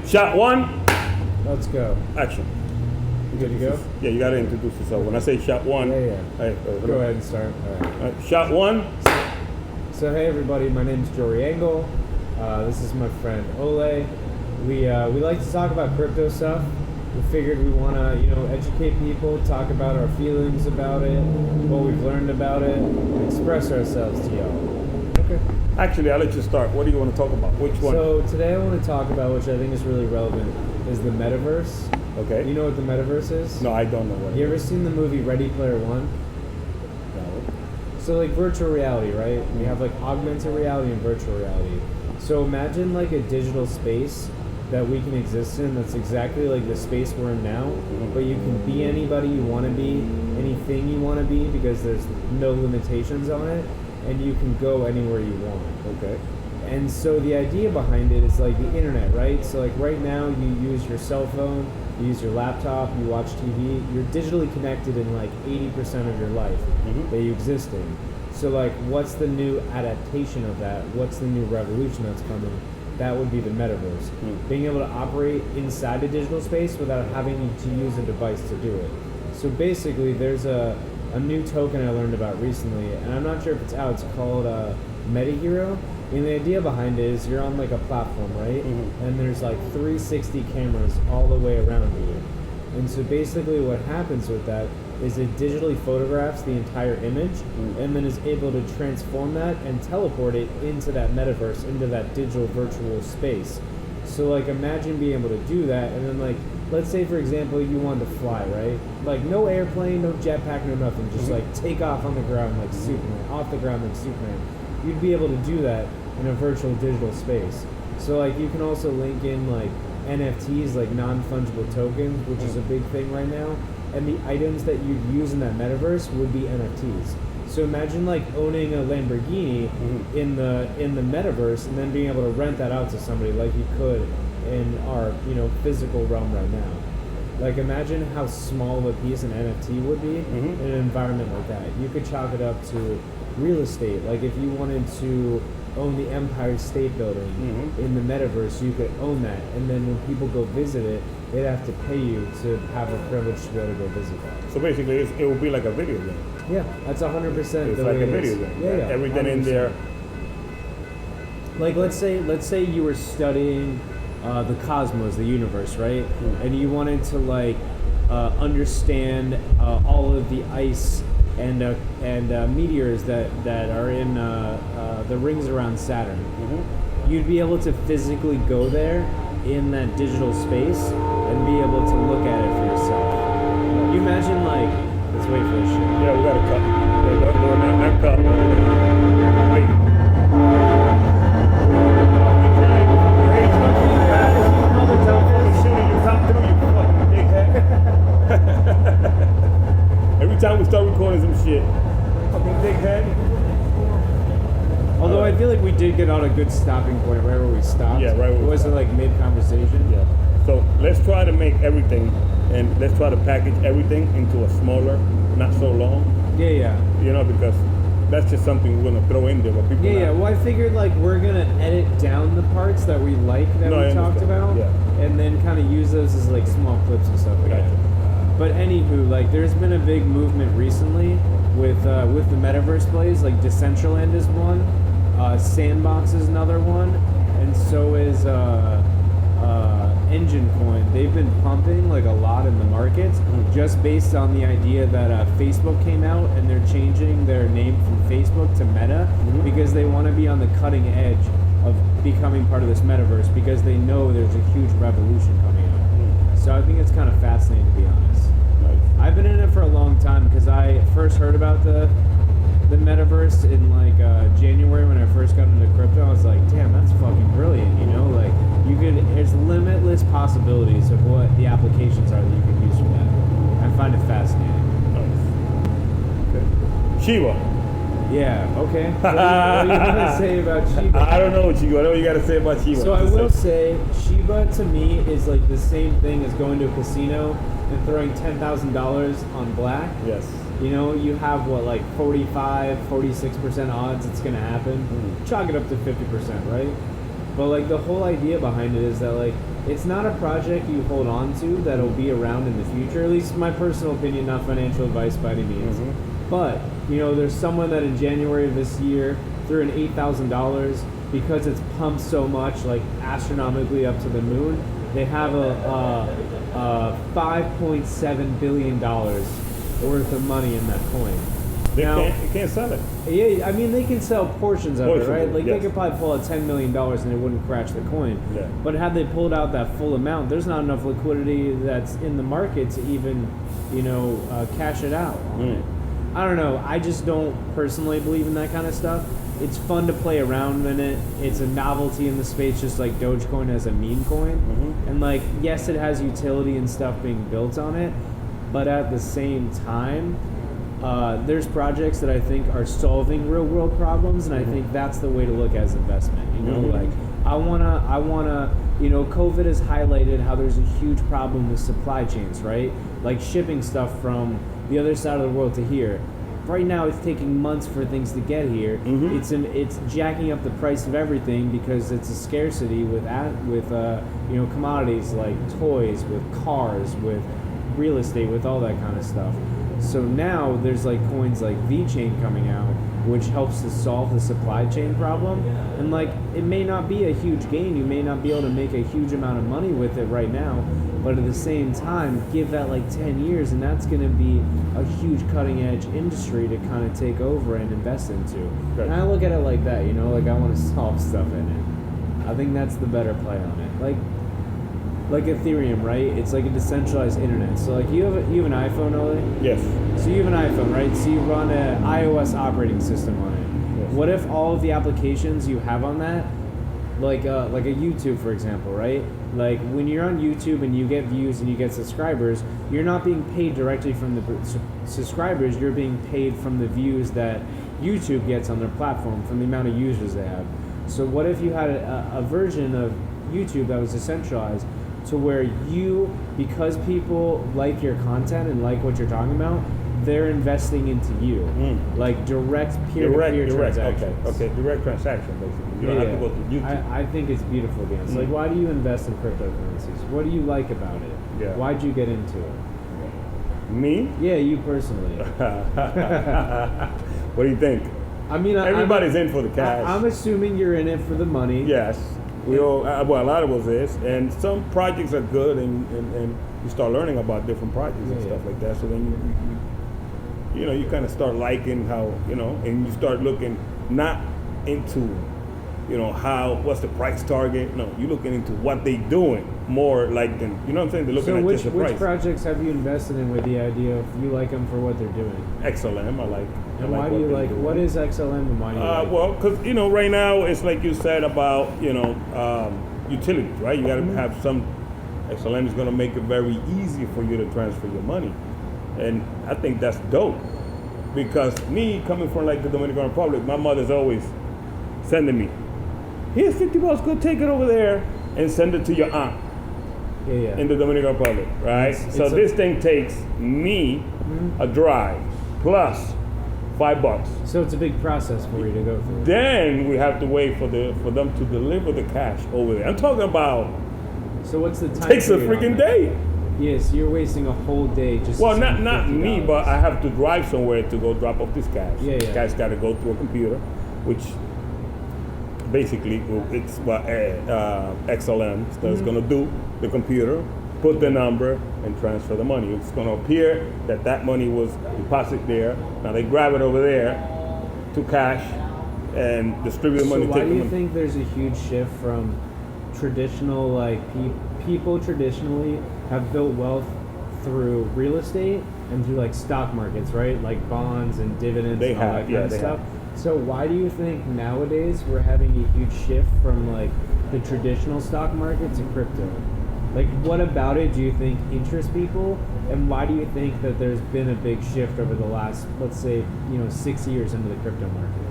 Shot one, Let's go. action. You good to go? Yeah, you gotta introduce yourself. When I say shot one, Yeah. hello. Go ahead and start. All right. Shot one. So hey everybody, my name's Jory Engel. This is my friend Ole. We like to talk about crypto stuff. We figured we want to educate people, talk about our feelings about it, what we've learned about it, and express ourselves to y'all. Okay. Actually, I'll let you start. What do you want to talk about? Which one? So today I want to talk about, which I think is really relevant, is the metaverse. Okay. You know what the metaverse is? No, I don't know what it You is. ever seen the movie Ready Player One? No. So like virtual reality, right? We have like augmented reality and virtual reality. So imagine like a digital space that we can exist in that's exactly like the space we're in now, but you can be anybody you want to be, anything you want to be, because there's no limitations on it, and you can go anywhere you want. Okay. And so the idea behind it is like the internet, right? So like right now you use your cell phone, you use your laptop, you watch TV, you're digitally connected in like 80% of your life that you exist in. So like what's the new adaptation of that? What's the new revolution that's coming? That would be the metaverse. Being able to operate inside a digital space without having to use a device to do it. So basically there's a new token I learned about recently, and I'm not sure if it's out, it's called MetaHero. And the idea behind it is you're on like a platform, right? And there's like 360 cameras all the way around you. And so basically what happens with that is it digitally photographs the entire image and then is able to transform that and teleport it into that metaverse, into that digital virtual space. So like imagine being able to do that, and then like, let's say for example you wanted to fly, right? Like no airplane, no jetpack, no nothing, just like take off on the ground like Superman, off the ground like Superman. You'd be able to do that in a virtual digital space. So like you can also link in like NFTs, like non-fungible tokens, which is a big thing right now. And the items that you'd use in that metaverse would be NFTs. So imagine like owning a Lamborghini in the metaverse and then being able to rent that out to somebody like you could in our physical realm right now. Like imagine how small of a piece an NFT would be in an environment like that. You could chalk it up to real estate. Like if you wanted to own the Empire State Building in the metaverse, you could own that, and then when people go visit it, they'd have to pay you to have the privilege to be able to go visit that. So basically, it will be like a video game. Yeah, that's 100%. It's like a video game. Yeah, Everything 100%. in there. Like let's say you were studying the cosmos, the universe, right? And you wanted to like understand all of the ice and meteors that are in the rings around Saturn. You'd be able to physically go there in that digital space and be able to look at it for yourself. You imagine like, let's wait for this shit. Yeah, we got a cut. Not cut. Wait. Every time we start recording some shit, fucking dickhead. Although I feel like we did get on a good stopping point right where we stopped. Yeah, right where we It wasn't like mid-conversation. Yeah. So let's try to make everything, and let's try to package everything into a smaller, not so long. Yeah. Because that's just something we're gonna throw in there. But people. Yeah. Well, I figured like we're gonna edit down the parts that we like that No, I we talked understand. about, Yeah. and then kind of use those as like small clips and stuff like Gotcha. that. But anywho, like there's been a big movement recently with the metaverse plays. Like Decentraland is one, Sandbox is another one, and so is Engine Coin. They've been pumping like a lot in the markets just based on the idea that Facebook came out and they're changing their name from Facebook to Meta because they want to be on the cutting edge of becoming part of this metaverse because they know there's a huge revolution coming up. So I think it's kind of fascinating, to be honest. Nice. I've been in it for a long time because I first heard about the metaverse in like January when I first got into crypto. I was like, damn, that's fucking brilliant, like there's limitless possibilities of what the applications are that you can use for that. I find it fascinating. Nice. Okay. Shiba. Yeah, okay. What do you want to say about Shiba? I don't know what I know what you got to say about Shiba. So I will say, Shiba to me is like the same thing as going to a casino and throwing $10,000 on black. Yes. You have what, like 46% odds it's gonna happen. Chalk it up to 50%, right? But like the whole idea behind it is that like it's not a project you hold on to that'll be around in the future. At least my personal opinion, not financial advice by any means. But there's someone that in January of this year threw in $8,000 because it's pumped so much, like astronomically up to the moon. They have a $5.7 billion worth of money in that coin. They can't sell it. Yeah, I mean they can sell portions of it, right? Like yes. they could probably pull out $10 million and it wouldn't crash the coin. Yeah. But had they pulled out that full amount, there's not enough liquidity that's in the market to even, cash it out on it. I don't know. I just don't personally believe in that kind of stuff. It's fun to play around in it. It's a novelty in the space, just like Dogecoin as a meme coin. And like, yes, it has utility and stuff being built on it, but at the same time, there's projects that I think are solving real world problems, and I think that's the way to look as investment. Like I wanna, COVID has highlighted how there's a huge problem with supply chains, right? Like shipping stuff from the other side of the world to here. Right now, it's taking months for things to get here. It's jacking up the price of everything because it's a scarcity with commodities like toys, with cars, with real estate, with all that kind of stuff. So now there's like coins like VeChain coming out, which helps to solve the supply chain problem. And like, it may not be a huge gain, you may not be able to make a huge amount of money with it right now, but at the same time, give that like 10 years and that's gonna be a huge cutting edge industry to kind of take over and invest into. Right. And I look at it like that, like I wanna solve stuff in it. I think that's the better play on it. Like Ethereum, right? It's like a decentralized internet. So like you have an iPhone, Ole? Yes. So you have an iPhone, right? So you run an iOS operating system on it. Yes. What if all of the applications you have on that, like a YouTube, for example, right? Like when you're on YouTube and you get views and you get subscribers, you're not being paid directly from the subscribers. You're being paid from the views that YouTube gets on their platform, from the amount of users they have. So what if you had a version of YouTube that was decentralized, to where because people like your content and like what you're talking about, they're investing into you. Like direct peer-to-peer transactions. Okay, direct transaction basically. You don't have to go to YouTube. I think it's beautiful, Dan. So like, why do you invest in cryptocurrencies? What do you like about it? Yeah. Why'd you get into it? Me? Yeah, you personally. What do you think? I mean, everybody's in for the cash. I'm assuming you're in it for the money. Yes. We all, well, a lot of us is, and some projects are good, and you start learning about different projects and stuff like that. So then you kind of start liking how, and you start looking not into, what's the price target. No, you're looking into what they doing more like than, you know what I'm saying? They're looking at just the price. Which projects have you invested in with the idea of you like them for what they're doing? XLM, I like. And why do you like? What is XLM and why do you like? Well, because right now it's like you said about utilities, right? You got to have some. XLM is going to make it very easy for you to transfer your money, and I think that's dope. Because me coming from like the Dominican Republic, my mother's always sending me, here's $50, go take it over there and send it to your aunt. In the Dominican Republic, right? So this thing takes me a drive plus $5. So it's a big process for you to go through. Then we have to wait for them to deliver the cash over there. I'm talking about. So what's the time? Takes a freaking day. Yes, you're wasting a whole day just. Well, not me, but I have to drive somewhere to go drop off this cash. Yeah. The cash got to go through a computer, which basically it's what XLM is going to do. The computer put the number and transfer the money. It's going to appear that money was deposited there. Now they grab it over there to cash and distribute the money. So why do you think there's a huge shift from traditional, like people traditionally have built wealth through real estate and through like stock markets, right? Like bonds and dividends and all that kind of stuff. So why do you think nowadays we're having a huge shift from like the traditional stock market to crypto? Like, what about it do you think interests people, and why do you think that there's been a big shift over the last, let's say, 6 years into the crypto market?